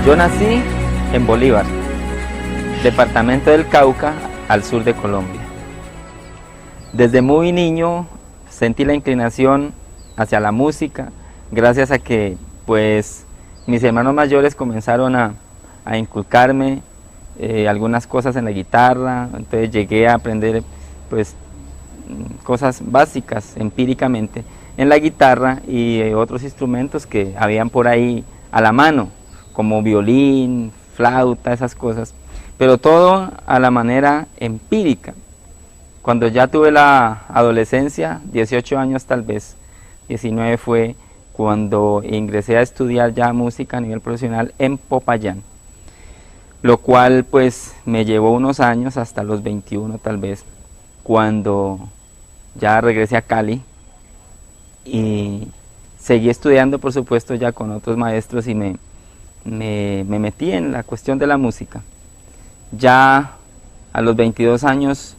Yo nací en Bolívar, departamento del Cauca, al sur de Colombia. Desde muy niño sentí la inclinación hacia la música, gracias a que pues mis hermanos mayores comenzaron a inculcarme algunas cosas en la guitarra. Entonces llegué a aprender pues cosas básicas empíricamente en la guitarra y otros instrumentos que habían por ahí a la mano, como violín, flauta, esas cosas, pero todo a la manera empírica. Cuando ya tuve la adolescencia, 18 años tal vez, 19 fue cuando ingresé a estudiar ya música a nivel profesional en Popayán, lo cual pues me llevó unos años, hasta los 21 tal vez, cuando ya regresé a Cali y seguí estudiando, por supuesto, ya con otros maestros, y me metí en la cuestión de la música. Ya a los 22 años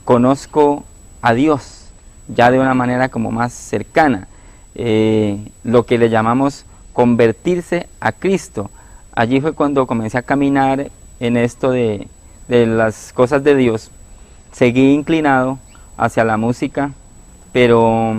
conozco a Dios ya de una manera como más cercana, lo que le llamamos convertirse a Cristo. Allí fue cuando comencé a caminar en esto de las cosas de Dios. Seguí inclinado hacia la música, pero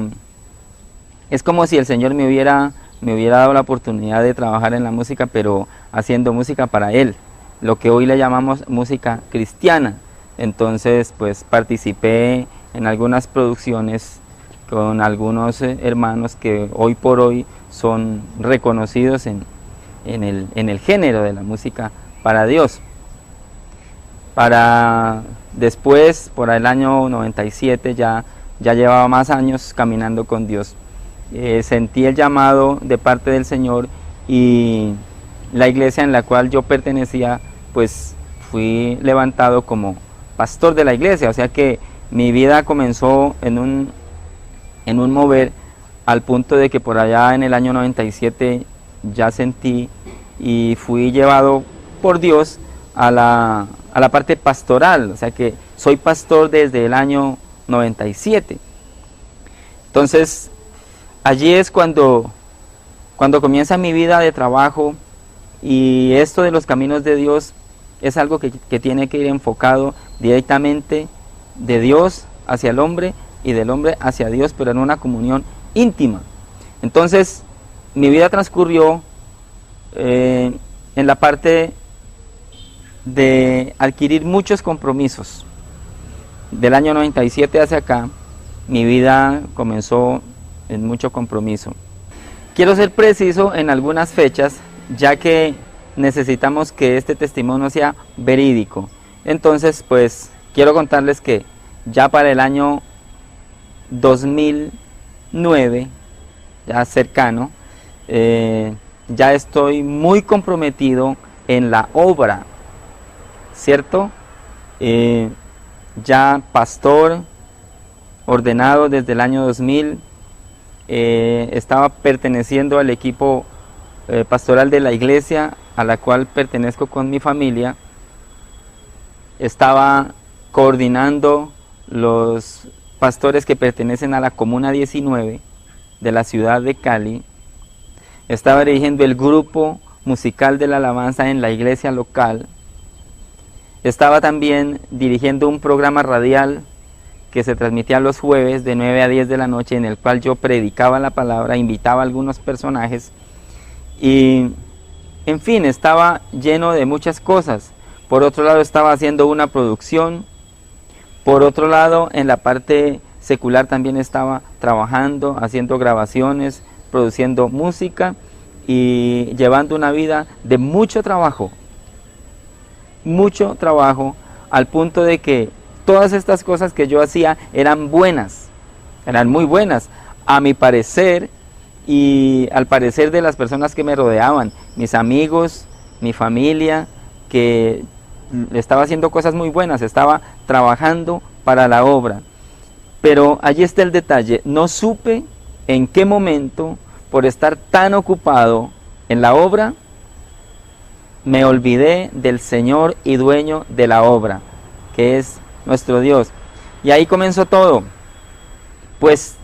es como si el Señor me hubiera dado la oportunidad de trabajar en la música, pero haciendo música para Él, lo que hoy le llamamos música cristiana. Entonces pues participé en algunas producciones con algunos hermanos que hoy por hoy son reconocidos en el género de la música para Dios. Para después, por el año 97, ya llevaba más años caminando con Dios. Sentí el llamado de parte del Señor, y la iglesia en la cual yo pertenecía, pues fui levantado como pastor de la iglesia. O sea que mi vida comenzó en un mover, al punto de que por allá en el año 97 ya sentí y fui llevado por Dios a la parte pastoral. O sea que soy pastor desde el año 97. Entonces allí es cuando comienza mi vida de trabajo, y esto de los caminos de Dios es algo que tiene que ir enfocado directamente de Dios hacia el hombre y del hombre hacia Dios, pero en una comunión íntima. Entonces mi vida transcurrió en la parte de adquirir muchos compromisos. Del año 97 hacia acá, mi vida comenzó en mucho compromiso. Quiero ser preciso en algunas fechas, ya que necesitamos que este testimonio sea verídico. Entonces pues quiero contarles que ya para el año 2009, ya cercano, ya estoy muy comprometido en la obra, ¿cierto? Ya pastor, ordenado desde el año 2000, estaba perteneciendo al equipo pastoral de la iglesia a la cual pertenezco con mi familia. Estaba coordinando los pastores que pertenecen a la Comuna 19 de la ciudad de Cali. Estaba dirigiendo el grupo musical de la alabanza en la iglesia local. Estaba también dirigiendo un programa radial que se transmitía los jueves de 9 a 10 de la noche, en el cual yo predicaba la palabra, invitaba a algunos personajes, y en fin, estaba lleno de muchas cosas. Por otro lado, estaba haciendo una producción. Por otro lado, en la parte secular también estaba trabajando, haciendo grabaciones, produciendo música y llevando una vida de mucho trabajo, al punto de que todas estas cosas que yo hacía eran buenas, eran muy buenas, a mi parecer y al parecer de las personas que me rodeaban, mis amigos, mi familia, que estaba haciendo cosas muy buenas, estaba trabajando para la obra. Pero allí está el detalle, no supe en qué momento, por estar tan ocupado en la obra, me olvidé del Señor y dueño de la obra, que es nuestro Dios. Y ahí comenzó todo. Pues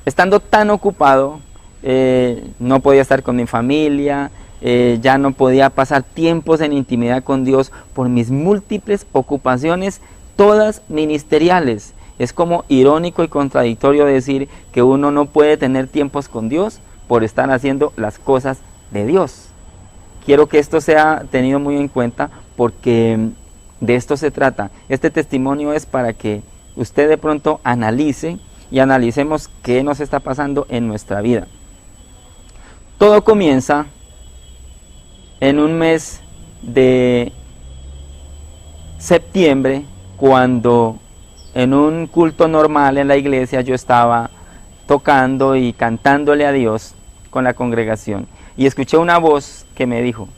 estando tan ocupado no podía estar con mi familia, ya no podía pasar tiempos en intimidad con Dios por mis múltiples ocupaciones, todas ministeriales. Es como irónico y contradictorio decir que uno no puede tener tiempos con Dios por estar haciendo las cosas de Dios. Quiero que esto sea tenido muy en cuenta porque de esto se trata. Este testimonio es para que usted de pronto analice y analicemos qué nos está pasando en nuestra vida. Todo comienza en un mes de septiembre, cuando en un culto normal en la iglesia yo estaba tocando y cantándole a Dios con la congregación, y escuché una voz que me dijo: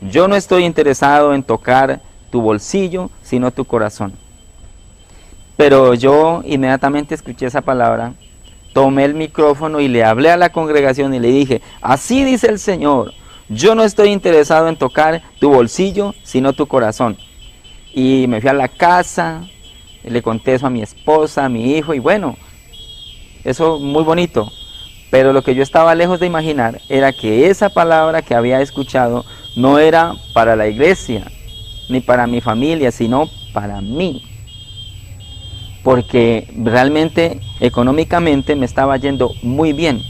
yo no estoy interesado en tocar tu bolsillo, sino tu corazón. Pero yo inmediatamente escuché esa palabra, tomé el micrófono y le hablé a la congregación y le dije: así dice el Señor, yo no estoy interesado en tocar tu bolsillo, sino tu corazón. Y me fui a la casa, le conté eso a mi esposa, a mi hijo, y bueno, eso muy bonito. Pero lo que yo estaba lejos de imaginar era que esa palabra que había escuchado no era para la iglesia, ni para mi familia, sino para mí. Porque realmente, económicamente, me estaba yendo muy bien.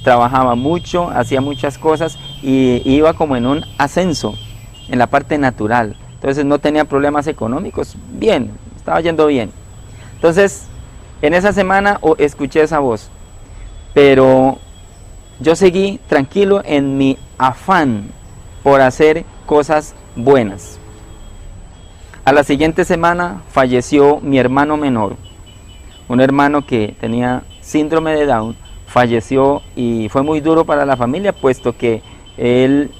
Trabajaba mucho, hacía muchas cosas y iba como en un ascenso, en la parte natural. Entonces no tenía problemas económicos, bien, estaba yendo bien. Entonces, en esa semana escuché esa voz, pero yo seguí tranquilo en mi afán por hacer cosas buenas. A la siguiente semana falleció mi hermano menor, un hermano que tenía síndrome de Down, falleció y fue muy duro para la familia, puesto que él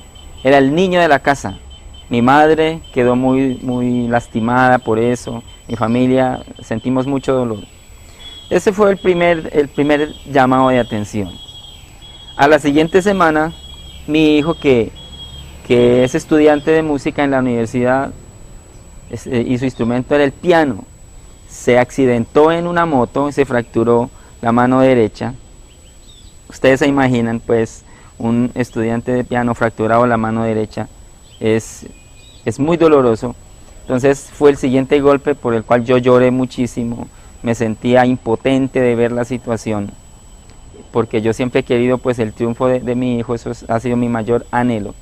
era el niño de la casa. Mi madre quedó muy lastimada por eso, mi familia sentimos mucho dolor. Ese fue el primer llamado de atención. A la siguiente semana, mi hijo, que es estudiante de música en la universidad, y su instrumento era el piano, se accidentó en una moto y se fracturó la mano derecha. Ustedes se imaginan, pues, un estudiante de piano fracturado la mano derecha, es muy doloroso. Entonces fue el siguiente golpe por el cual yo lloré muchísimo, me sentía impotente de ver la situación, porque yo siempre he querido pues el triunfo de mi hijo, eso ha sido mi mayor anhelo.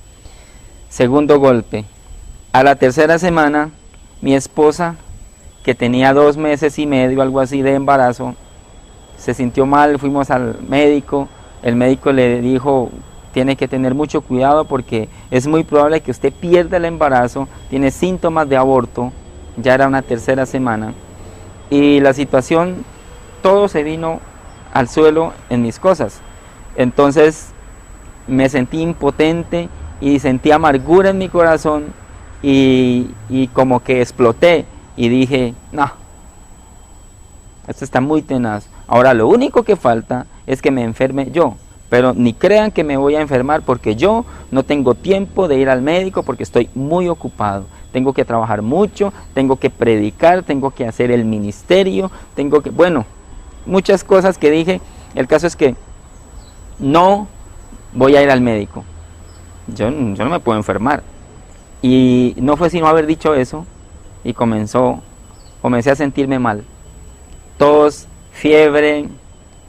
Segundo golpe, a la tercera semana, mi esposa, que tenía 2 meses y medio, algo así, de embarazo, se sintió mal, fuimos al médico, el médico le dijo: tiene que tener mucho cuidado porque es muy probable que usted pierda el embarazo, tiene síntomas de aborto, ya era una tercera semana, y la situación, todo se vino al suelo en mis cosas. Entonces me sentí impotente y sentí amargura en mi corazón y como que exploté y dije: no, esto está muy tenaz, ahora lo único que falta es que me enferme yo. Pero ni crean que me voy a enfermar, porque yo no tengo tiempo de ir al médico porque estoy muy ocupado. Tengo que trabajar mucho, tengo que predicar, tengo que hacer el ministerio, bueno, muchas cosas que dije. El caso es que no voy a ir al médico. Yo no me puedo enfermar. Y no fue sino haber dicho eso y comencé a sentirme mal. Tos, fiebre,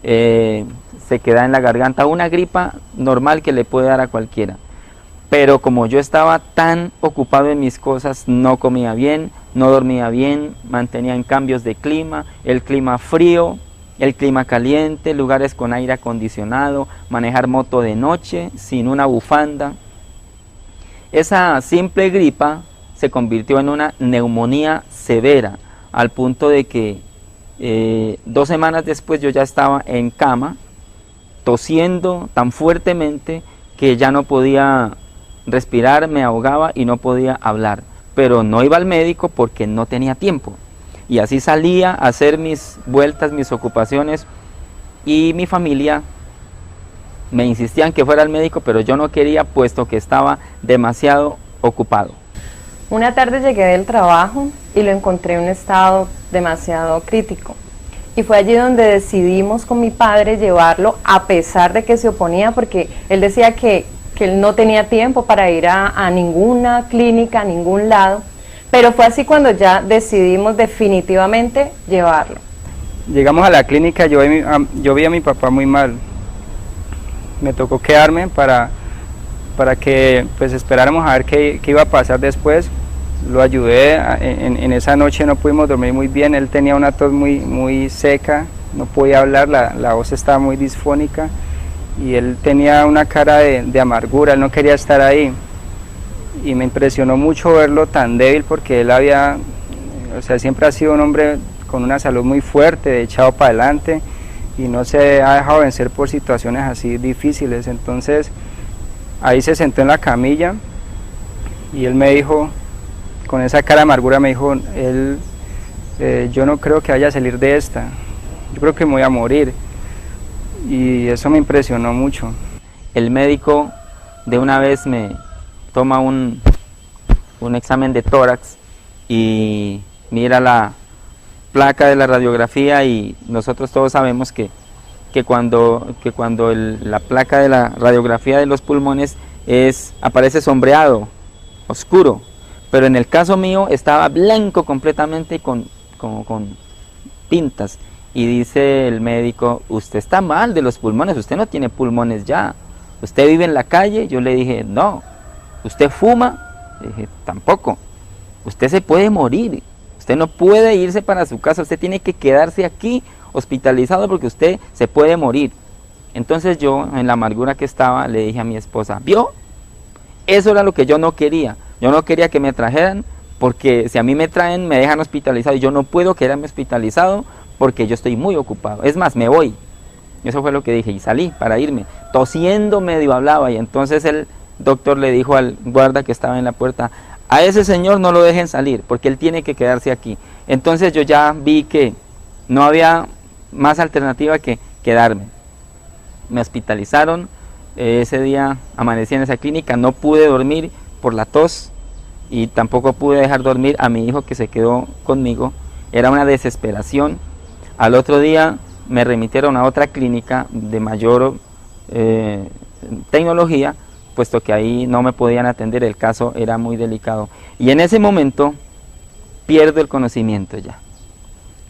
se queda en la garganta, una gripa normal que le puede dar a cualquiera. Pero como yo estaba tan ocupado en mis cosas, no comía bien, no dormía bien, mantenía en cambios de clima, el clima frío, el clima caliente, lugares con aire acondicionado, manejar moto de noche sin una bufanda. Esa simple gripa se convirtió en una neumonía severa, al punto de que 2 semanas después yo ya estaba en cama, tosiendo tan fuertemente que ya no podía respirar, me ahogaba y no podía hablar. Pero no iba al médico porque no tenía tiempo. Y así salía a hacer mis vueltas, mis ocupaciones, y mi familia me insistían que fuera al médico, pero yo no quería, puesto que estaba demasiado ocupado. Una tarde llegué del trabajo y lo encontré en un estado demasiado crítico. Y fue allí donde decidimos con mi padre llevarlo, a pesar de que se oponía, porque él decía que él no tenía tiempo para ir a ninguna clínica, a ningún lado. Pero fue así cuando ya decidimos definitivamente llevarlo. Llegamos a la clínica, yo vi a mi papá muy mal. Me tocó quedarme para que pues esperáramos a ver qué iba a pasar después. Lo ayudé, en esa noche no pudimos dormir muy bien, él tenía una tos muy seca, no podía hablar, la voz estaba muy disfónica y él tenía una cara de amargura, él no quería estar ahí. Y me impresionó mucho verlo tan débil porque él siempre ha sido un hombre con una salud muy fuerte, echado para adelante y no se ha dejado vencer por situaciones así difíciles. Entonces ahí se sentó en la camilla y él me dijo, con esa cara de amargura me dijo, yo no creo que vaya a salir de esta, yo creo que me voy a morir. Y eso me impresionó mucho. El médico de una vez me toma un examen de tórax y mira la placa de la radiografía, y nosotros todos sabemos que cuando la placa de la radiografía de los pulmones aparece sombreado, oscuro, pero en el caso mío estaba blanco completamente con pintas. Y dice el médico, usted está mal de los pulmones, usted no tiene pulmones ya, usted vive en la calle. Yo le dije, no. ¿Usted fuma? Le dije, tampoco. Usted se puede morir, usted no puede irse para su casa, usted tiene que quedarse aquí hospitalizado porque usted se puede morir. Entonces yo, en la amargura que estaba, le dije a mi esposa, ¿vio? Eso era lo que yo no quería. Yo no quería que me trajeran, porque si a mí me traen, me dejan hospitalizado y yo no puedo quedarme hospitalizado porque yo estoy muy ocupado. Es más, me voy. Eso fue lo que dije y salí para irme. Tosiendo medio hablaba, y entonces el doctor le dijo al guarda que estaba en la puerta, a ese señor no lo dejen salir porque él tiene que quedarse aquí. Entonces yo ya vi que no había más alternativa que quedarme. Me hospitalizaron, ese día amanecí en esa clínica, no pude dormir por la tos y tampoco pude dejar dormir a mi hijo que se quedó conmigo. Era una desesperación. Al otro día me remitieron a otra clínica de mayor tecnología, puesto que ahí no me podían atender, el caso era muy delicado. Y en ese momento pierdo el conocimiento ya.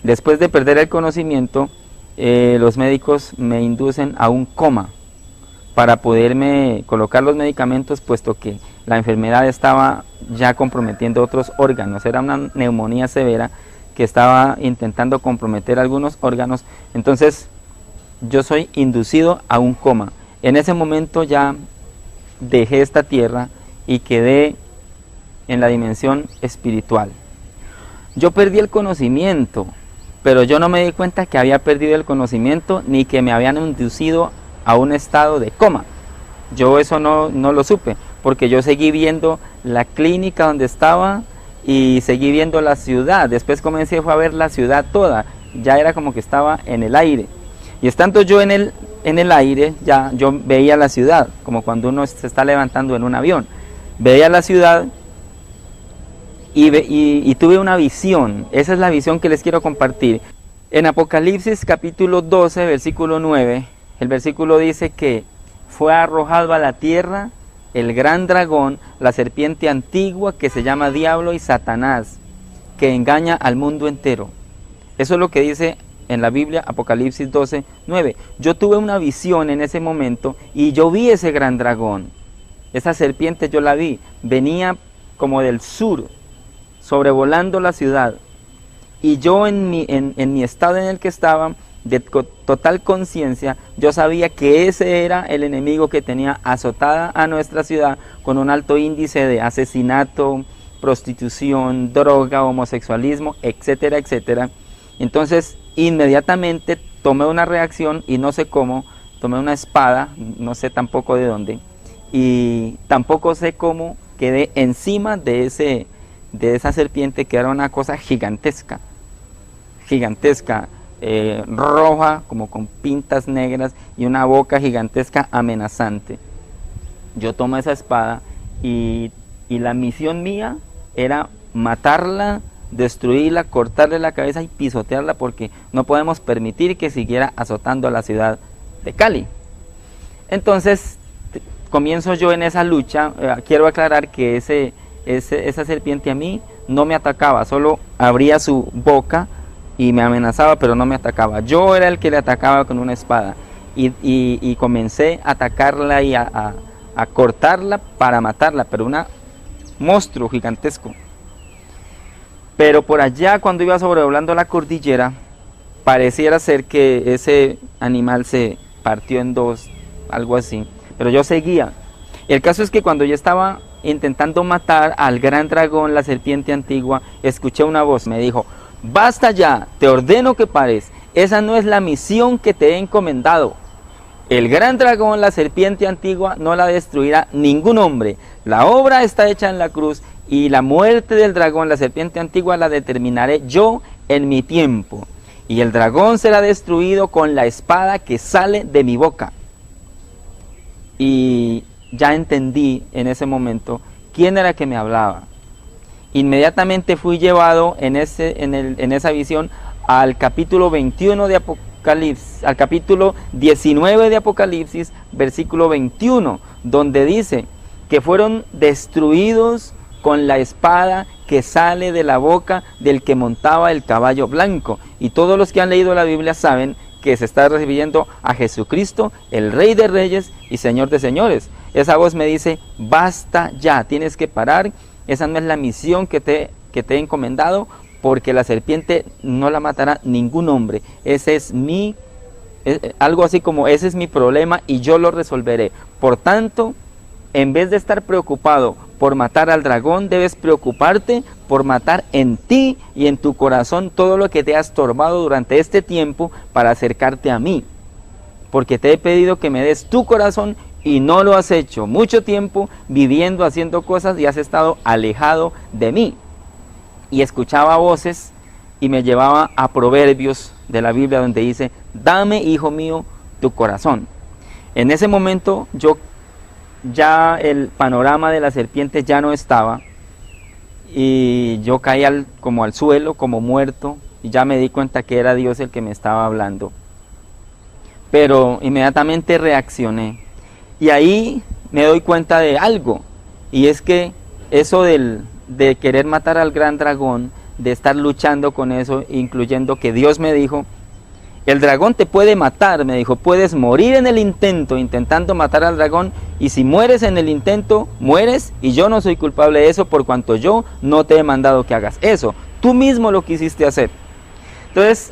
Después de perder el conocimiento, los médicos me inducen a un coma para poderme colocar los medicamentos, puesto que la enfermedad estaba ya comprometiendo otros órganos. Era una neumonía severa que estaba intentando comprometer algunos órganos. Entonces yo soy inducido a un coma. En ese momento ya dejé esta tierra y quedé en la dimensión espiritual. Yo perdí el conocimiento, pero yo no me di cuenta que había perdido el conocimiento ni que me habían inducido a un estado de coma. Yo eso no lo supe, porque yo seguí viendo la clínica donde estaba y seguí viendo la ciudad. Después comencé a ver la ciudad toda, ya era como que estaba en el aire. Y estando yo en el aire, ya yo veía la ciudad, como cuando uno se está levantando en un avión. Veía la ciudad y tuve una visión. Esa es la visión que les quiero compartir. En Apocalipsis capítulo 12, versículo 9, el versículo dice que fue arrojado a la tierra el gran dragón, la serpiente antigua que se llama Diablo y Satanás, que engaña al mundo entero. Eso es lo que dice en la Biblia, Apocalipsis 12, 9. Yo tuve una visión en ese momento y yo vi ese gran dragón. Esa serpiente yo la vi, venía como del sur, sobrevolando la ciudad. Y yo en mi estado en el que estaba, de total conciencia, yo sabía que ese era el enemigo que tenía azotada a nuestra ciudad con un alto índice de asesinato, prostitución, droga, homosexualismo, etcétera, etcétera. Entonces inmediatamente tomé una reacción y no sé cómo, tomé una espada, no sé tampoco de dónde, y tampoco sé cómo quedé encima de esa serpiente, que era una cosa gigantesca, roja, como con pintas negras y una boca gigantesca amenazante. Yo tomo esa espada y la misión mía era matarla, destruirla, cortarle la cabeza y pisotearla, porque no podemos permitir que siguiera azotando a la ciudad de Cali. Entonces comienzo yo en esa lucha. Quiero aclarar que esa serpiente a mí no me atacaba, solo abría su boca y me amenazaba, pero no me atacaba. Yo era el que le atacaba con una espada, y comencé a atacarla y a cortarla para matarla, pero un monstruo gigantesco. Pero por allá, cuando iba sobrevolando la cordillera, pareciera ser que ese animal se partió en dos, algo así, pero yo seguía. El caso es que cuando yo estaba intentando matar al gran dragón, la serpiente antigua, escuché una voz, me dijo: basta ya, te ordeno que pares, esa no es la misión que te he encomendado. El gran dragón, la serpiente antigua, no la destruirá ningún hombre. La obra está hecha en la cruz, y la muerte del dragón, la serpiente antigua, la determinaré yo en mi tiempo. Y el dragón será destruido con la espada que sale de mi boca. Y ya entendí en ese momento quién era que me hablaba. Inmediatamente fui llevado en esa visión al capítulo 21 de Apocalipsis, al capítulo 19 de Apocalipsis, versículo 21, donde dice que fueron destruidos con la espada que sale de la boca del que montaba el caballo blanco. Y todos los que han leído la Biblia saben que se está refiriendo a Jesucristo, el Rey de Reyes y Señor de Señores. Esa voz me dice: basta ya, tienes que parar, esa no es la misión que te he encomendado, porque la serpiente no la matará ningún hombre. Ese es algo así como: ese es mi problema y yo lo resolveré. Por tanto, en vez de estar preocupado por matar al dragón, debes preocuparte por matar en ti y en tu corazón todo lo que te ha estorbado durante este tiempo para acercarte a mí. Porque te he pedido que me des tu corazón y no lo has hecho. Mucho tiempo viviendo, haciendo cosas, y has estado alejado de mí. Y escuchaba voces y me llevaba a Proverbios de la Biblia, donde dice: dame, hijo mío, tu corazón. En ese momento ya el panorama de la serpiente ya no estaba, y yo caí como al suelo, como muerto, y ya me di cuenta que era Dios el que me estaba hablando. Pero inmediatamente reaccioné, y ahí me doy cuenta de algo, y es que eso de querer matar al gran dragón, de estar luchando con eso, incluyendo que Dios me dijo: el dragón te puede matar, me dijo, puedes morir en el intentando matar al dragón, y si mueres en el intento, mueres, y yo no soy culpable de eso, por cuanto yo no te he mandado que hagas eso, tú mismo lo quisiste hacer. Entonces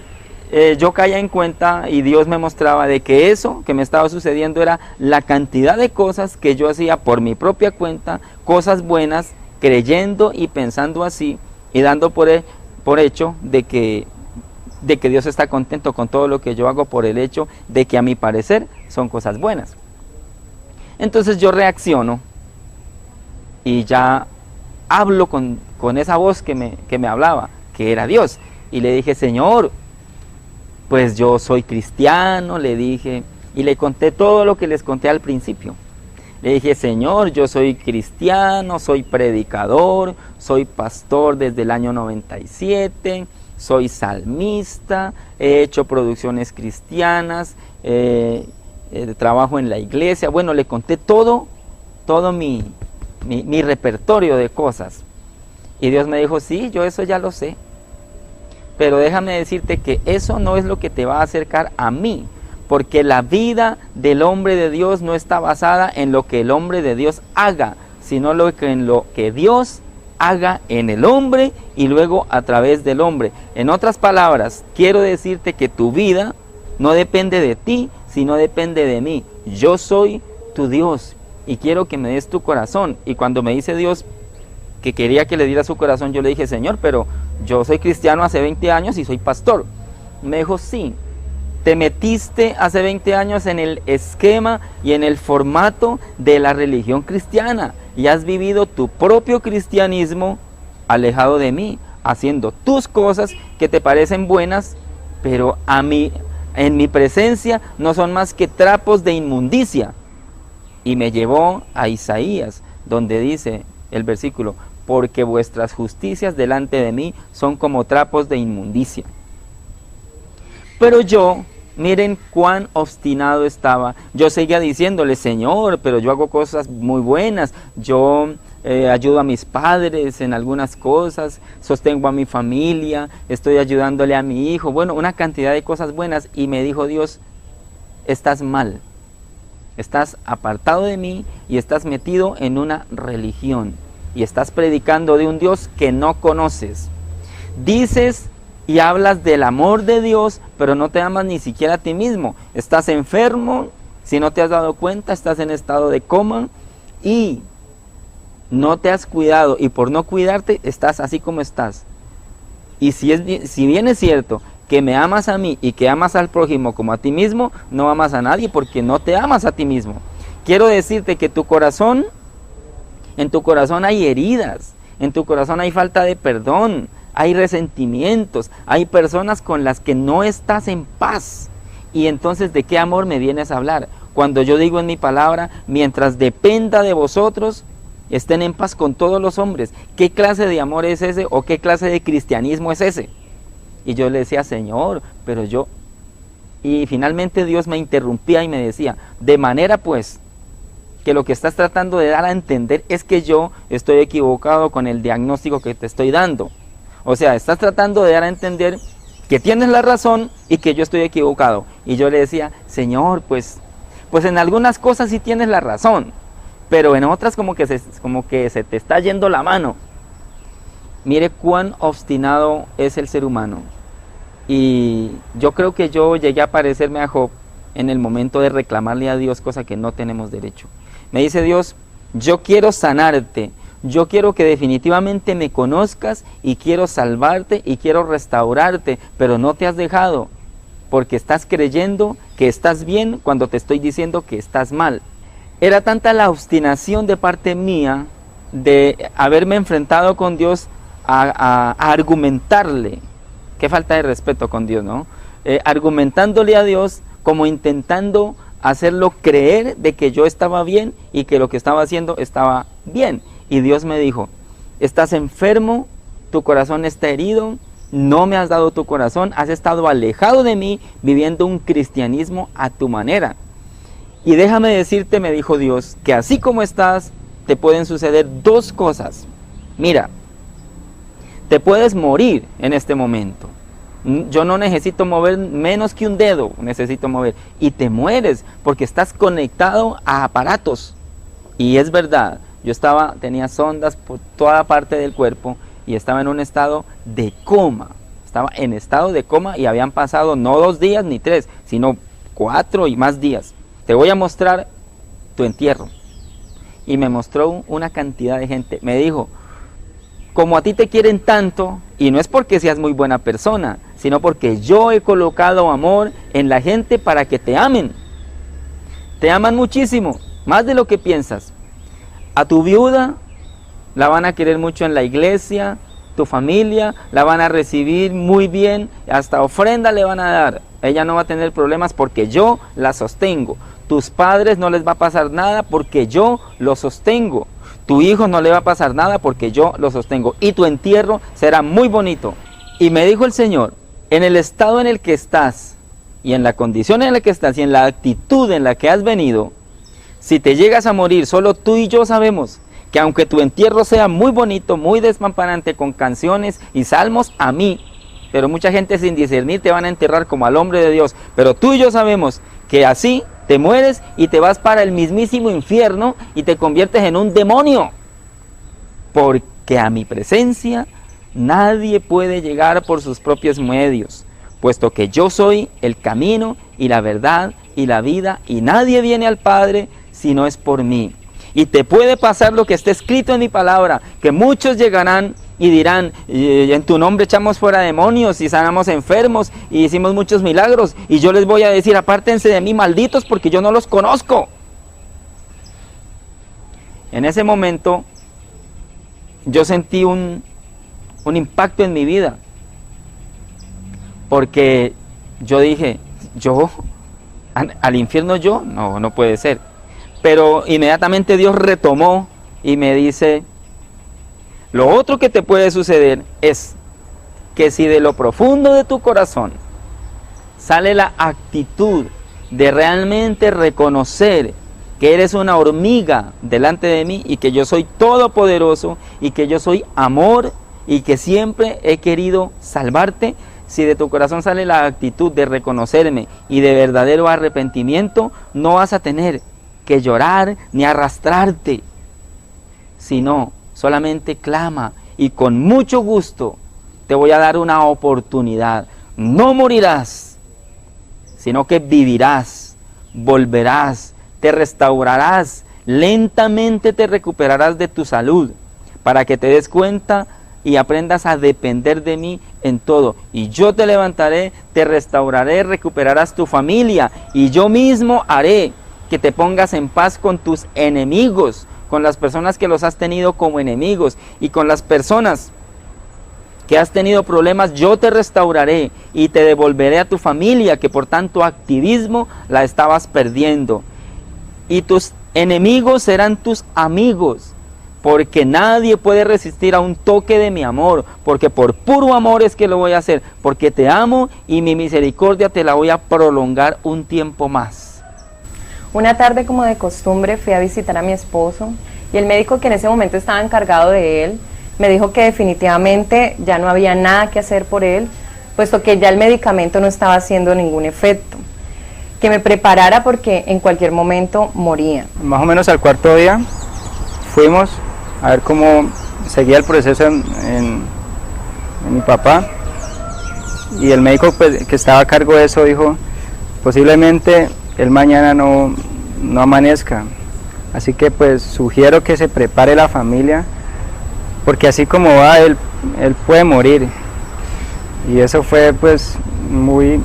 yo caía en cuenta, y Dios me mostraba de que eso que me estaba sucediendo era la cantidad de cosas que yo hacía por mi propia cuenta, cosas buenas, creyendo y pensando así, y dando por hecho de que Dios está contento con todo lo que yo hago, por el hecho de que a mi parecer son cosas buenas. Entonces yo reacciono y ya hablo con esa voz que me hablaba, que era Dios, y le dije: Señor, pues yo soy cristiano, le dije, y le conté todo lo que les conté al principio. Le dije: Señor, yo soy cristiano, soy predicador, soy pastor desde el año 97, soy salmista, he hecho producciones cristianas, trabajo en la iglesia. Bueno, le conté todo mi repertorio de cosas. Y Dios me dijo: sí, yo eso ya lo sé, pero déjame decirte que eso no es lo que te va a acercar a mí, porque la vida del hombre de Dios no está basada en lo que el hombre de Dios haga, sino en lo que Dios haga en el hombre y luego a través del hombre. En otras palabras, quiero decirte que tu vida no depende de ti, sino depende de mí. Yo soy tu Dios y quiero que me des tu corazón. Y cuando me dice Dios que quería que le diera su corazón, yo le dije: Señor, pero yo soy cristiano hace 20 años y soy pastor. Me dijo: sí, te metiste hace 20 años en el esquema y en el formato de la religión cristiana, y has vivido tu propio cristianismo alejado de mí, haciendo tus cosas que te parecen buenas, pero en mi presencia no son más que trapos de inmundicia. Y me llevó a Isaías, donde dice el versículo: porque vuestras justicias delante de mí son como trapos de inmundicia. Pero yo, miren cuán obstinado estaba. Yo seguía diciéndole, Señor, pero yo hago cosas muy buenas. Yo ayudo a mis padres en algunas cosas, sostengo a mi familia, estoy ayudándole a mi hijo. Bueno, una cantidad de cosas buenas. Y me dijo Dios, estás mal. Estás apartado de mí y estás metido en una religión. Y estás predicando de un Dios que no conoces. Dices y hablas del amor de Dios, pero no te amas ni siquiera a ti mismo. Estás enfermo, si no te has dado cuenta, estás en estado de coma y no te has cuidado. Y por no cuidarte, estás así como estás. Y si bien es cierto que me amas a mí y que amas al prójimo como a ti mismo, no amas a nadie porque no te amas a ti mismo. Quiero decirte que en tu corazón hay heridas, en tu corazón hay falta de perdón, hay resentimientos, hay personas con las que no estás en paz. Y entonces, ¿de qué amor me vienes a hablar? Cuando yo digo en mi palabra, mientras dependa de vosotros, estén en paz con todos los hombres. ¿Qué clase de amor es ese o qué clase de cristianismo es ese? Y yo le decía, Señor, pero yo... Y finalmente Dios me interrumpía y me decía, de manera pues que lo que estás tratando de dar a entender es que yo estoy equivocado con el diagnóstico que te estoy dando. O sea, estás tratando de dar a entender que tienes la razón y que yo estoy equivocado. Y yo le decía, Señor, pues en algunas cosas sí tienes la razón, pero en otras como que se te está yendo la mano. Mire cuán obstinado es el ser humano. Y yo creo que yo llegué a parecerme a Job en el momento de reclamarle a Dios cosa que no tenemos derecho. Me dice Dios, yo quiero sanarte, yo quiero que definitivamente me conozcas y quiero salvarte y quiero restaurarte, pero no te has dejado porque estás creyendo que estás bien cuando te estoy diciendo que estás mal. Era tanta la obstinación de parte mía de haberme enfrentado con Dios a argumentarle. Qué falta de respeto con Dios, ¿no? Argumentándole a Dios como intentando hacerlo creer de que yo estaba bien y que lo que estaba haciendo estaba bien. Y Dios me dijo, estás enfermo, tu corazón está herido, no me has dado tu corazón, has estado alejado de mí viviendo un cristianismo a tu manera. Y déjame decirte, me dijo Dios, que así como estás, te pueden suceder dos cosas. Mira, te puedes morir en este momento. Yo no necesito mover menos que un dedo, necesito mover. Y te mueres porque estás conectado a aparatos. Y es verdad, tenía sondas por toda parte del cuerpo y estaba en un estado de coma. Estaba en estado de coma y habían pasado no 2 días ni 3, sino 4 y más días. Te voy a mostrar tu entierro. Y me mostró una cantidad de gente. Me dijo, como a ti te quieren tanto, y no es porque seas muy buena persona, sino porque yo he colocado amor en la gente para que te amen. Te aman muchísimo, más de lo que piensas. A tu viuda la van a querer mucho en la iglesia, tu familia la van a recibir muy bien, hasta ofrenda le van a dar. Ella no va a tener problemas porque yo la sostengo. Tus padres no les va a pasar nada porque yo los sostengo. Tu hijo no le va a pasar nada porque yo lo sostengo. Y tu entierro será muy bonito. Y me dijo el Señor, en el estado en el que estás, y en la condición en la que estás, y en la actitud en la que has venido, si te llegas a morir, solo tú y yo sabemos que aunque tu entierro sea muy bonito, muy despampanante, con canciones y salmos, a mí, pero mucha gente sin discernir te van a enterrar como al hombre de Dios. Pero tú y yo sabemos que así te mueres y te vas para el mismísimo infierno y te conviertes en un demonio. Porque a mi presencia nadie puede llegar por sus propios medios, puesto que yo soy el camino y la verdad y la vida, y nadie viene al Padre si no es por mí. Y te puede pasar lo que está escrito en mi palabra, que muchos llegarán y dirán, en tu nombre echamos fuera demonios y sanamos enfermos y hicimos muchos milagros. Y yo les voy a decir, apártense de mí, malditos, porque yo no los conozco. En ese momento yo sentí un impacto en mi vida, porque yo dije, al infierno yo, no puede ser. Pero inmediatamente Dios retomó y me dice, Lo otro que te puede suceder es que si de lo profundo de tu corazón sale la actitud de realmente reconocer que eres una hormiga delante de mí y que yo soy todopoderoso y que yo soy amor y que siempre he querido salvarte, si de tu corazón sale la actitud de reconocerme y de verdadero arrepentimiento, no vas a tener que llorar ni arrastrarte, sino solamente clama y con mucho gusto te voy a dar una oportunidad. No morirás, sino que vivirás, volverás, te restaurarás, lentamente te recuperarás de tu salud, para que te des cuenta y aprendas a depender de mí en todo. Y yo te levantaré, te restauraré, recuperarás tu familia, y yo mismo haré que te pongas en paz con tus enemigos, con las personas que los has tenido como enemigos, y con las personas que has tenido problemas, yo te restauraré y te devolveré a tu familia, que por tanto activismo la estabas perdiendo. Y tus enemigos serán tus amigos, porque nadie puede resistir a un toque de mi amor, porque por puro amor es que lo voy a hacer, porque te amo y mi misericordia te la voy a prolongar un tiempo más. Una tarde, como de costumbre, fui a visitar a mi esposo, y el médico que en ese momento estaba encargado de él me dijo que definitivamente ya no había nada que hacer por él, puesto que ya el medicamento no estaba haciendo ningún efecto, que me preparara porque en cualquier momento moría. Más o menos al cuarto día fuimos a ver cómo seguía el proceso en mi papá, y el médico, pues, que estaba a cargo de eso, dijo: posiblemente él mañana no amanezca, así que pues sugiero que se prepare la familia, porque así como va él puede morir. Y eso fue pues muy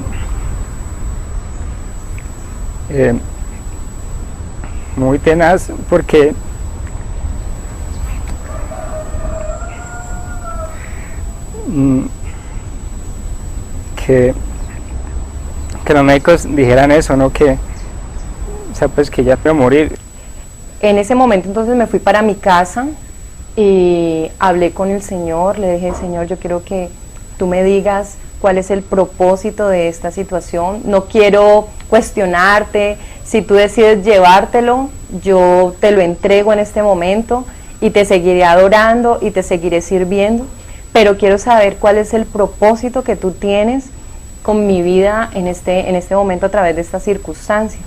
tenaz, porque que los médicos dijeran eso, ¿no? Que, o sea, pues que ya puede morir. En ese momento entonces me fui para mi casa y hablé con el Señor, le dije: Señor, yo quiero que tú me digas cuál es el propósito de esta situación, no quiero cuestionarte, si tú decides llevártelo, yo te lo entrego en este momento y te seguiré adorando y te seguiré sirviendo, pero quiero saber cuál es el propósito que tú tienes con mi vida en este momento a través de esta circunstancia.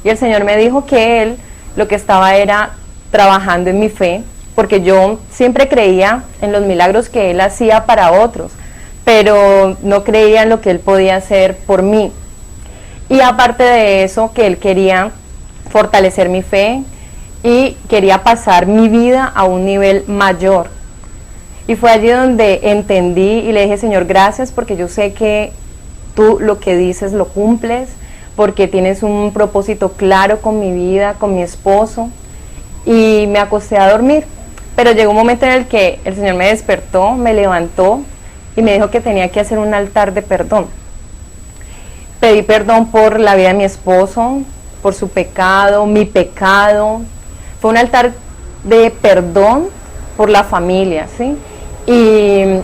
Y el Señor me dijo que Él lo que estaba era trabajando en mi fe, porque yo siempre creía en los milagros que Él hacía para otros, pero no creía en lo que Él podía hacer por mí. Y aparte de eso, que Él quería fortalecer mi fe y quería pasar mi vida a un nivel mayor. Y fue allí donde entendí y le dije: Señor, gracias, porque yo sé que tú lo que dices lo cumples, porque tienes un propósito claro con mi vida, con mi esposo. Y me acosté a dormir, pero llegó un momento en el que el Señor me despertó, me levantó y me dijo que tenía que hacer un altar de perdón. Pedí perdón por la vida de mi esposo, por su pecado, mi pecado. Fue un altar de perdón por la familia, ¿sí? Y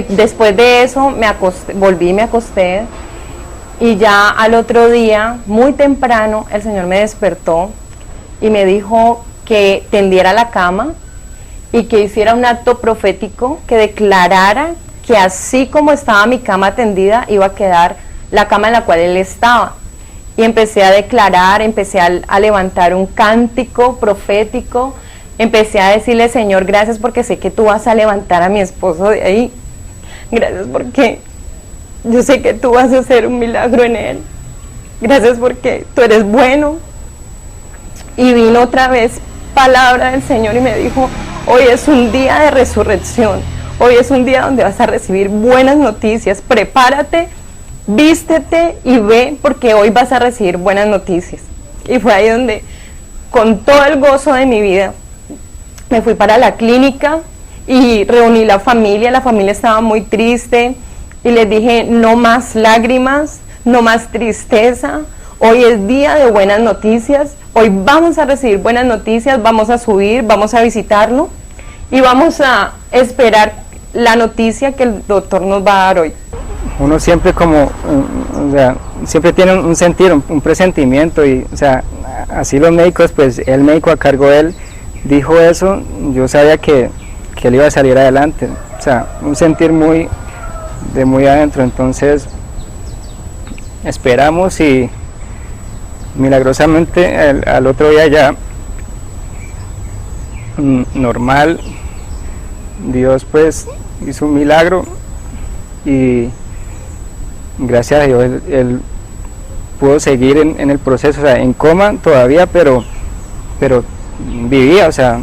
después de eso me acosté, volví y me acosté, y ya al otro día, muy temprano, el Señor me despertó y me dijo que tendiera la cama y que hiciera un acto profético, que declarara que así como estaba mi cama tendida, iba a quedar la cama en la cual Él estaba. Y empecé a declarar, empecé a levantar un cántico profético, empecé a decirle: Señor, gracias porque sé que tú vas a levantar a mi esposo de ahí. Gracias porque yo sé que tú vas a hacer un milagro en él. Gracias porque tú eres bueno. Y vino otra vez palabra del Señor y me dijo: hoy es un día de resurrección. Hoy es un día donde vas a recibir buenas noticias. Prepárate, vístete y ve, porque hoy vas a recibir buenas noticias. Y fue ahí donde, con todo el gozo de mi vida, me fui para la clínica y reuní la familia estaba muy triste, y les dije: no más lágrimas, no más tristeza, hoy es día de buenas noticias, hoy vamos a recibir buenas noticias, vamos a subir, vamos a visitarlo y vamos a esperar la noticia que el doctor nos va a dar hoy. Uno siempre como, o sea, siempre tiene un sentir, un presentimiento y, o sea, así los médicos, pues el médico a cargo de él dijo eso, yo sabía que él iba a salir adelante, o sea, un sentir muy adentro, entonces esperamos y milagrosamente al otro día ya normal, Dios pues hizo un milagro y gracias a Dios él pudo seguir en el proceso, o sea, en coma todavía, pero vivía, o sea,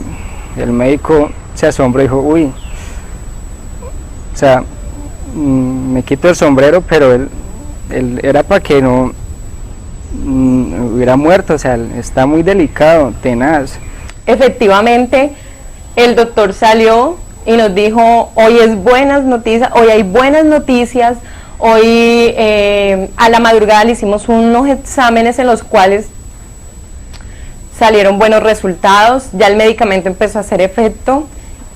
el médico se asombró y dijo, uy, o sea, me quito el sombrero, pero él era para que no hubiera muerto, o sea, está muy delicado, tenaz. Efectivamente, el doctor salió y nos dijo, hoy es buenas noticias, hoy hay buenas noticias, hoy a la madrugada le hicimos unos exámenes en los cuales salieron buenos resultados, ya el medicamento empezó a hacer efecto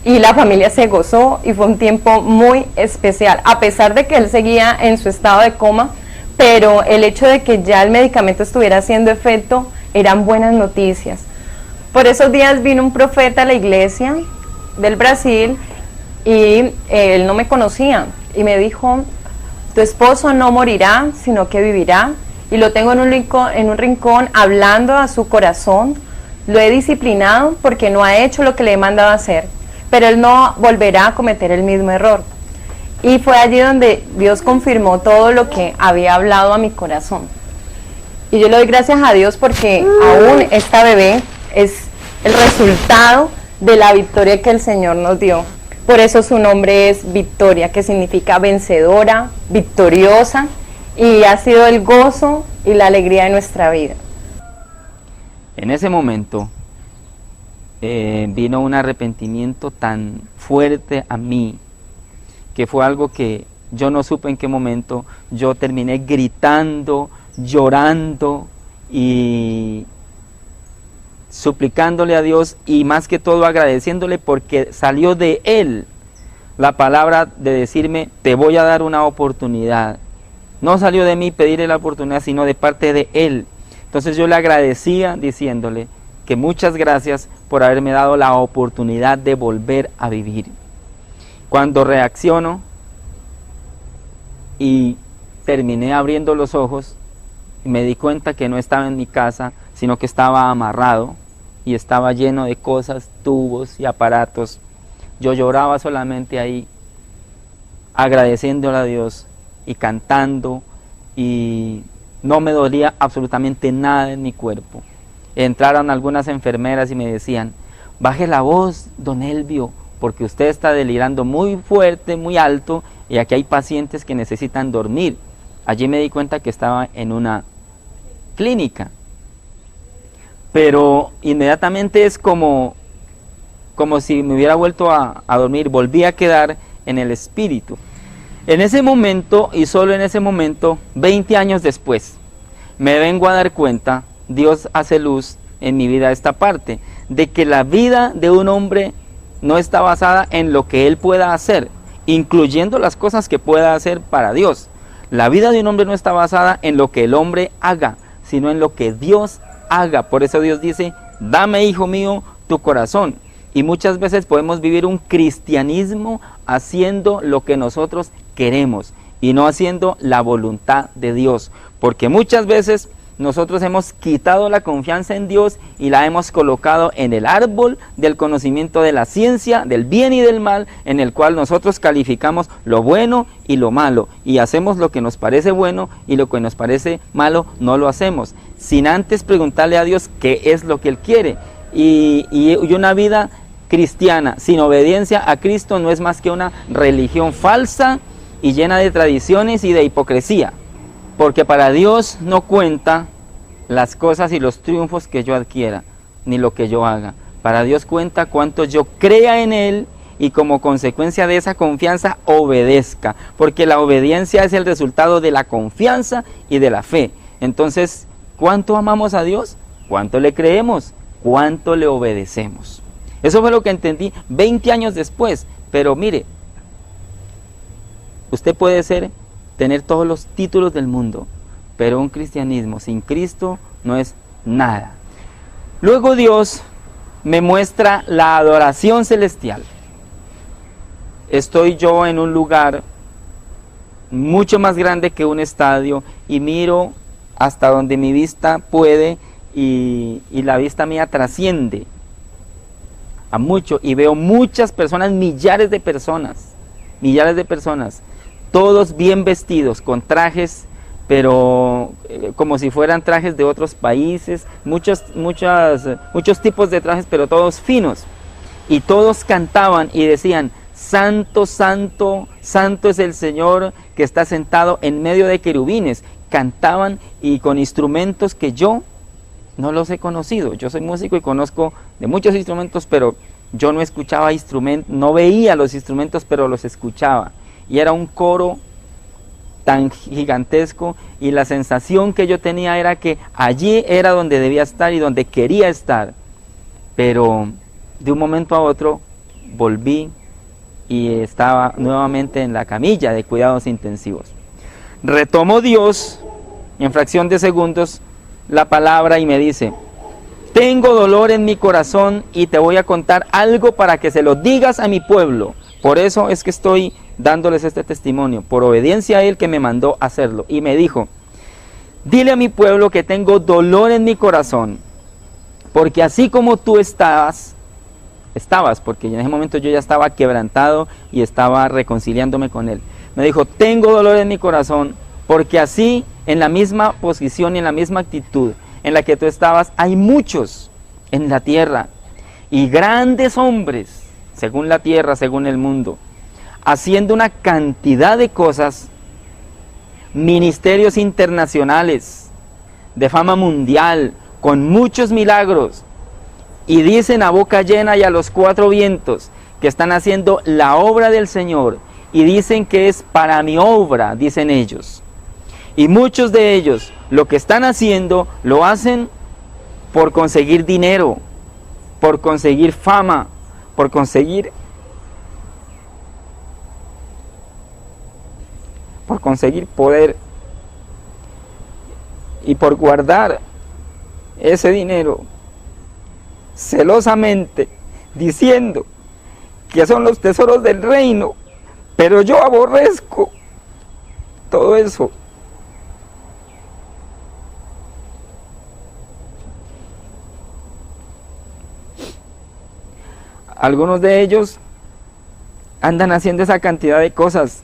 y la familia se gozó y fue un tiempo muy especial, a pesar de que él seguía en su estado de coma, pero el hecho de que ya el medicamento estuviera haciendo efecto eran buenas noticias. Por esos días vino un profeta a la iglesia del Brasil y él no me conocía y me dijo, tu esposo no morirá, sino que vivirá, y lo tengo en un rincón hablando a su corazón, lo he disciplinado porque no ha hecho lo que le he mandado hacer, pero él no volverá a cometer el mismo error. Y fue allí donde Dios confirmó todo lo que había hablado a mi corazón. Y yo le doy gracias a Dios porque aún esta bebé es el resultado de la victoria que el Señor nos dio. Por eso su nombre es Victoria, que significa vencedora, victoriosa, y ha sido el gozo y la alegría de nuestra vida. En ese momento vino un arrepentimiento tan fuerte a mí, que fue algo que yo no supe en qué momento. Yo terminé gritando, llorando y suplicándole a Dios y más que todo agradeciéndole porque salió de Él la palabra de decirme, te voy a dar una oportunidad. No salió de mí pedirle la oportunidad, sino de parte de Él. Entonces yo le agradecía diciéndole que muchas gracias por haberme dado la oportunidad de volver a vivir. Cuando reacciono y terminé abriendo los ojos, me di cuenta que no estaba en mi casa, sino que estaba amarrado y estaba lleno de cosas, tubos y aparatos. Yo lloraba solamente ahí, agradeciéndole a Dios y cantando, y no me dolía absolutamente nada en mi cuerpo. Entraron algunas enfermeras y me decían, baje la voz, don Elvio, porque usted está delirando muy fuerte, muy alto, y aquí hay pacientes que necesitan dormir. Allí me di cuenta que estaba en una clínica, pero inmediatamente es como si me hubiera vuelto a dormir, volví a quedar en el espíritu. En ese momento, y solo en ese momento, 20 años después, me vengo a dar cuenta, Dios hace luz en mi vida esta parte, de que la vida de un hombre no está basada en lo que él pueda hacer, incluyendo las cosas que pueda hacer para Dios. La vida de un hombre no está basada en lo que el hombre haga, sino en lo que Dios haga. Por eso Dios dice, dame, hijo mío, tu corazón. Y muchas veces podemos vivir un cristianismo haciendo lo que nosotros queremos y no haciendo la voluntad de Dios. Porque muchas veces nosotros hemos quitado la confianza en Dios y la hemos colocado en el árbol del conocimiento de la ciencia, del bien y del mal, en el cual nosotros calificamos lo bueno y lo malo, y hacemos lo que nos parece bueno y lo que nos parece malo no lo hacemos, sin antes preguntarle a Dios qué es lo que Él quiere. Y una vida cristiana sin obediencia a Cristo no es más que una religión falsa y llena de tradiciones y de hipocresía. Porque para Dios no cuenta las cosas y los triunfos que yo adquiera, ni lo que yo haga. Para Dios cuenta cuánto yo crea en Él y como consecuencia de esa confianza obedezca. Porque la obediencia es el resultado de la confianza y de la fe. Entonces, ¿cuánto amamos a Dios? ¿Cuánto le creemos? ¿Cuánto le obedecemos? Eso fue lo que entendí 20 años después. Pero mire, usted puede tener todos los títulos del mundo, pero un cristianismo sin Cristo no es nada. Luego Dios me muestra la adoración celestial. Estoy yo en un lugar mucho más grande que un estadio y miro hasta donde mi vista puede y la vista mía trasciende a mucho y veo muchas personas, millares de personas, todos bien vestidos, con trajes, pero como si fueran trajes de otros países, muchos tipos de trajes, pero todos finos, y todos cantaban y decían: Santo, santo, santo es el Señor que está sentado en medio de querubines. Cantaban y con instrumentos que yo no los he conocido. Yo soy músico y conozco de muchos instrumentos, pero yo no escuchaba instrumentos, no veía los instrumentos, pero los escuchaba. Y era un coro tan gigantesco y la sensación que yo tenía era que allí era donde debía estar y donde quería estar. Pero de un momento a otro volví y estaba nuevamente en la camilla de cuidados intensivos. Retomó Dios en fracción de segundos la palabra y me dice: tengo dolor en mi corazón y te voy a contar algo para que se lo digas a mi pueblo. Por eso es que estoy dándoles este testimonio, por obediencia a él que me mandó a hacerlo. Y me dijo: dile a mi pueblo que tengo dolor en mi corazón, porque así como tú estabas, porque en ese momento yo ya estaba quebrantado y estaba reconciliándome con él. Me dijo: tengo dolor en mi corazón, porque así, en la misma posición y en la misma actitud en la que tú estabas, hay muchos en la tierra, y grandes hombres, según la tierra, según el mundo, haciendo una cantidad de cosas, ministerios internacionales, de fama mundial, con muchos milagros, y dicen a boca llena y a los cuatro vientos que están haciendo la obra del Señor, y dicen que es para mi obra, dicen ellos. Y muchos de ellos lo que están haciendo, lo hacen por conseguir dinero, por conseguir fama, por conseguir poder y por guardar ese dinero celosamente, diciendo que son los tesoros del reino, pero yo aborrezco todo eso. Algunos de ellos andan haciendo esa cantidad de cosas,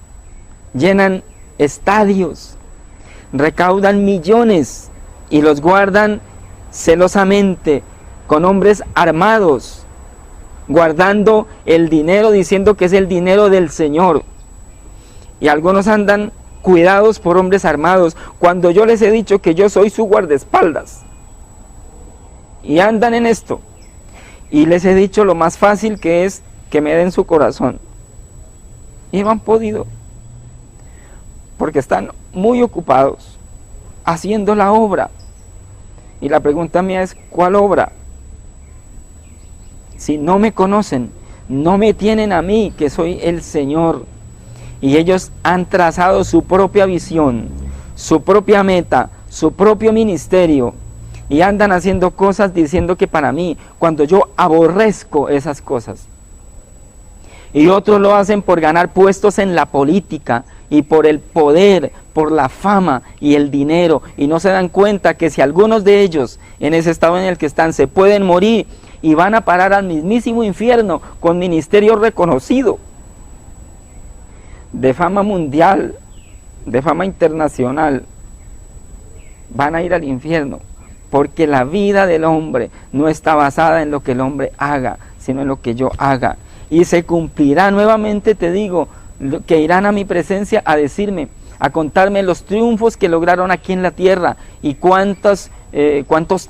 llenan estadios, recaudan millones y los guardan celosamente con hombres armados, guardando el dinero, diciendo que es el dinero del Señor. Y algunos andan cuidados por hombres armados, cuando yo les he dicho que yo soy su guardaespaldas. Y andan en esto. Y les he dicho lo más fácil que es que me den su corazón. Y no han podido, porque están muy ocupados haciendo la obra. Y la pregunta mía es: ¿cuál obra? Si no me conocen, no me tienen a mí, que soy el Señor. Y ellos han trazado su propia visión, su propia meta, su propio ministerio. Y andan haciendo cosas diciendo que para mí, cuando yo aborrezco esas cosas. Y otros lo hacen por ganar puestos en la política y por el poder, por la fama y el dinero. Y no se dan cuenta que si algunos de ellos, en ese estado en el que están, se pueden morir y van a parar al mismísimo infierno con ministerio reconocido, de fama mundial, de fama internacional, van a ir al infierno. Porque la vida del hombre no está basada en lo que el hombre haga, sino en lo que yo haga. Y se cumplirá nuevamente, te digo, que irán a mi presencia a decirme, a contarme los triunfos que lograron aquí en la tierra y cuántos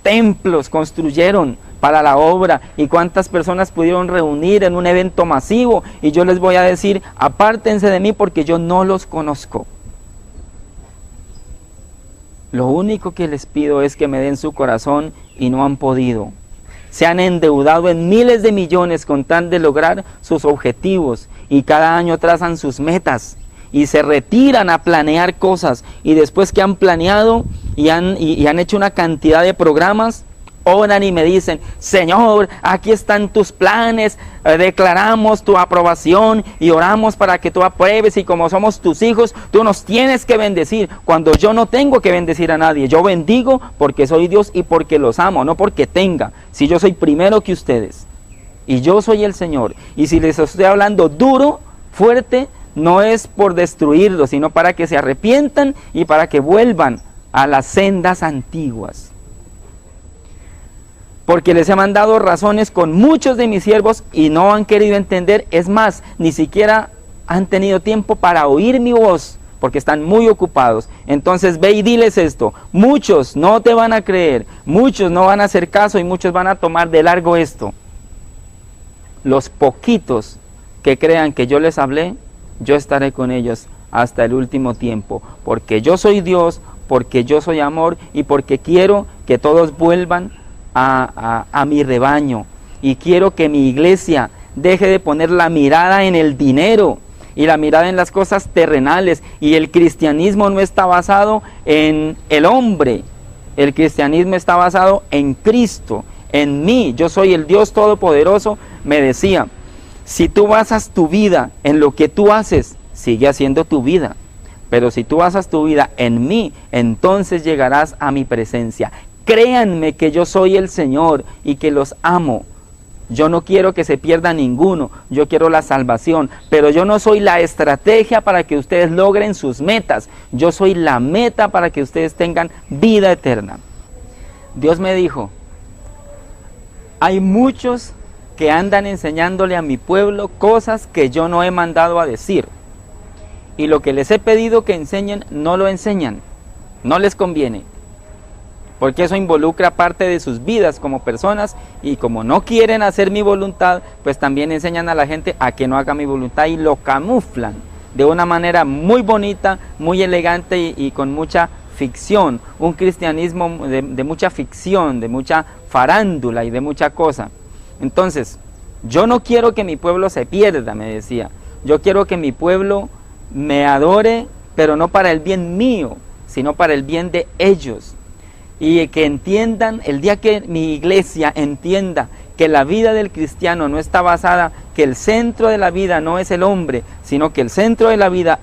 templos construyeron para la obra y cuántas personas pudieron reunir en un evento masivo. Y yo les voy a decir: apártense de mí porque yo no los conozco. Lo único que les pido es que me den su corazón y no han podido. se han endeudado en miles de millones con tal de lograr sus objetivos y cada año trazan sus metas y se retiran a planear cosas y después que han planeado y han hecho una cantidad de programas, oran y me dicen: Señor, aquí están tus planes, declaramos tu aprobación y oramos para que tú apruebes, y como somos tus hijos, tú nos tienes que bendecir, cuando yo no tengo que bendecir a nadie. Yo bendigo porque soy Dios y porque los amo, no porque tenga. Si yo soy primero que ustedes y yo soy el Señor, y si les estoy hablando duro, fuerte, no es por destruirlos, sino para que se arrepientan y para que vuelvan a las sendas antiguas. Porque les he mandado razones con muchos de mis siervos y no han querido entender. Es más, ni siquiera han tenido tiempo para oír mi voz, porque están muy ocupados. Entonces ve y diles esto: muchos no te van a creer, muchos no van a hacer caso y muchos van a tomar de largo esto. Los poquitos que crean que yo les hablé, yo estaré con ellos hasta el último tiempo, porque yo soy Dios, porque yo soy amor y porque quiero que todos vuelvan a mi rebaño, y quiero que mi iglesia deje de poner la mirada en el dinero y la mirada en las cosas terrenales. Y el cristianismo no está basado en el hombre, el cristianismo está basado en Cristo, en mí. Yo soy el Dios Todopoderoso. Me decía: si tú basas tu vida en lo que tú haces, sigue haciendo tu vida, pero si tú basas tu vida en mí, entonces llegarás a mi presencia. Créanme que yo soy el Señor y que los amo. Yo no quiero que se pierda ninguno, yo quiero la salvación, pero yo no soy la estrategia para que ustedes logren sus metas. Yo soy la meta para que ustedes tengan vida eterna. Dios me dijo: hay muchos que andan enseñándole a mi pueblo cosas que yo no he mandado a decir. Y lo que les he pedido que enseñen, no lo enseñan. No les conviene, porque eso involucra parte de sus vidas como personas, y como no quieren hacer mi voluntad, pues también enseñan a la gente a que no haga mi voluntad y lo camuflan de una manera muy bonita, muy elegante y con mucha ficción. Un cristianismo de mucha ficción, de mucha farándula y de mucha cosa. Entonces, yo no quiero que mi pueblo se pierda, me decía. Yo quiero que mi pueblo me adore, pero no para el bien mío, sino para el bien de ellos. Y que entiendan, el día que mi iglesia entienda que la vida del cristiano no está basada, que el centro de la vida no es el hombre, sino que el centro de la vida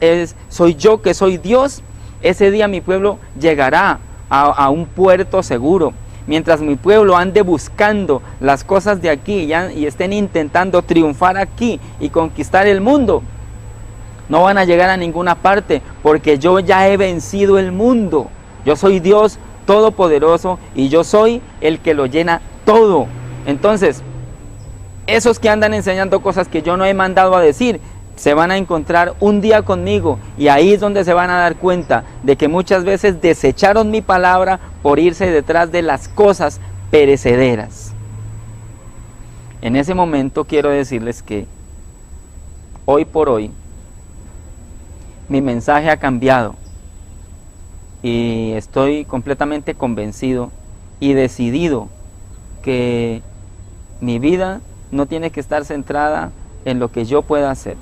soy yo, que soy Dios, ese día mi pueblo llegará a un puerto seguro. Mientras mi pueblo ande buscando las cosas de aquí y estén intentando triunfar aquí y conquistar el mundo, no van a llegar a ninguna parte, porque yo ya he vencido el mundo. Yo soy Dios Todopoderoso y yo soy el que lo llena todo. Entonces, esos que andan enseñando cosas que yo no he mandado a decir, se van a encontrar un día conmigo, y ahí es donde se van a dar cuenta de que muchas veces desecharon mi palabra por irse detrás de las cosas perecederas. En ese momento quiero decirles que hoy por hoy mi mensaje ha cambiado. Y estoy completamente convencido y decidido que mi vida no tiene que estar centrada en lo que yo pueda hacer.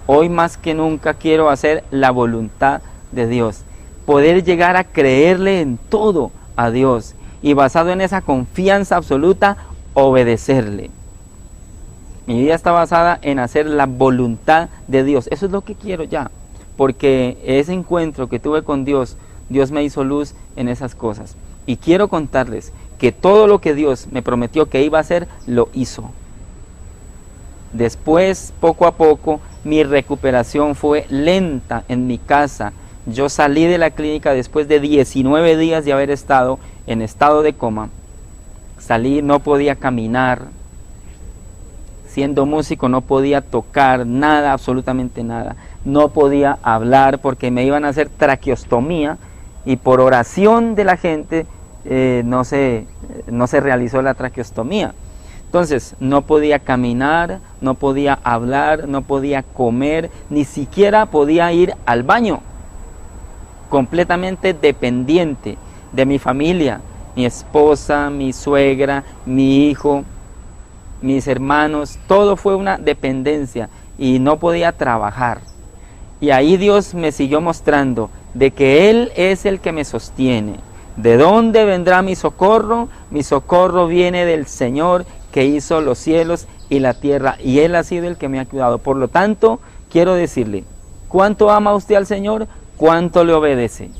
Hoy más que nunca quiero hacer la voluntad de Dios, poder llegar a creerle en todo a Dios y, basado en esa confianza absoluta, obedecerle. Mi vida está basada en hacer la voluntad de Dios. Eso es lo que quiero ya. Porque ese encuentro que tuve con Dios, Dios me hizo luz en esas cosas. Y quiero contarles que todo lo que Dios me prometió que iba a hacer, lo hizo. Después, poco a poco, mi recuperación fue lenta en mi casa. Yo salí de la clínica después de 19 días de haber estado en estado de coma. Salí, no podía caminar. Siendo músico no podía tocar nada, absolutamente nada. No podía hablar porque me iban a hacer traqueostomía, y por oración de la gente no se realizó la traqueostomía. Entonces no podía caminar, no podía hablar, no podía comer, ni siquiera podía ir al baño. Completamente dependiente de mi familia mi esposa, mi suegra, mi hijo, mis hermanos, todo fue una dependencia y no podía trabajar. Y ahí Dios me siguió mostrando de que Él es el que me sostiene. ¿De dónde vendrá mi socorro? Mi socorro viene del Señor que hizo los cielos y la tierra, y Él ha sido el que me ha cuidado. Por lo tanto, quiero decirle, ¿cuánto ama usted al Señor? ¿Cuánto le obedece?